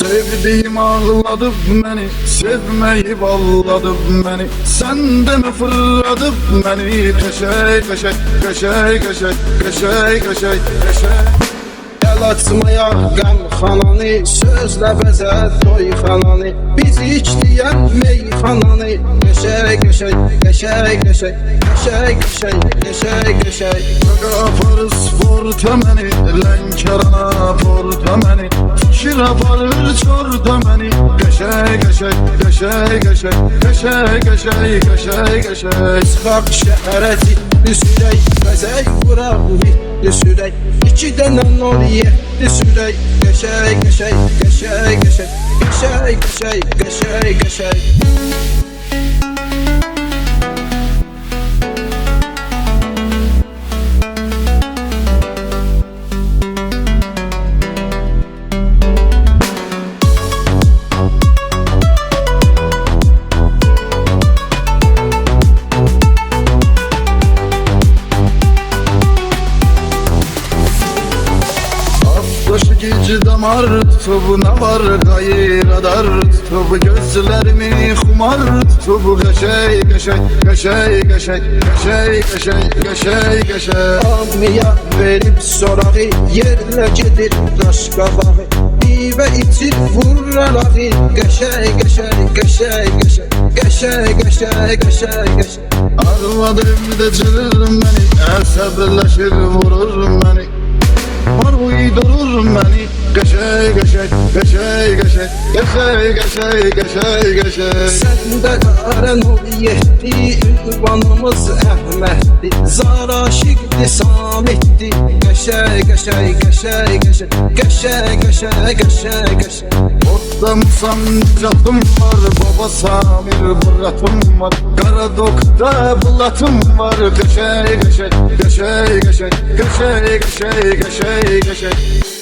Sevdiğim ağladı beni, sevmeyip ağladı beni. Sen de mi fırladı beni? Köşey köşey, köşey köşey, köşey köşey, köşey. El açmaya qəlxananı, sözlə bəzə toyxananı, biz içləyən meyxananı. Qəşəy qəşəy, qəşəy qəşəy, qəşəy qəşəy, qəşəy qəşəy. Qaparız forta məni, Lənkərana forta məni. Fikir aparır çorta məni. Qəşəy qəşəy, qəşəy qəşəy, qəşəy qəşəy, qəşəy qəşəy. Çıxaq şəhərə ciddi sürək, bəzək vuraq hitli sürək. 2 dənə 07 sürək. Qəşəy qəşəy, qəşəy qəşəy, qəşəy qəşəy, qəşəy qəşəy. Başı gece damar tutup ne var gayradar tutup gözlerimi kumar tutup Qəşəy qəşəy, qəşəy qəşəy, qəşəy qəşəy, qəşəy qəşəy. Hamıya verib sorağı, yerlə gedir daş qabağı. Divə içir vurur arağı. Qəşəy qəşəy, qəşəy qəşəy, qəşəy qəşəy, qəşəy qəşəy. Arvad evdə cırır məni, əsəbləşir vurur məni. Var uydurur məni. Qəşəy qəşəy, qəşəy qəşəy, qəşəy qəşəy, qəşəy qəşəy. Səndə qarən ol yetdi, ünvanımız Əhməddir. Zar aşiqdir, Samitdir. Qəşəy qəşəy, qəşəy qəşəy, qəşəy qəşəy, qəşəy qəşəy. Ortam sancaqım var, baba Samir Muratım var. Qaradokda bulatım var. Qəşəy qəşəy, qəşəy qəşəy, qəşəy qəşəy, qəşəy qəşəy.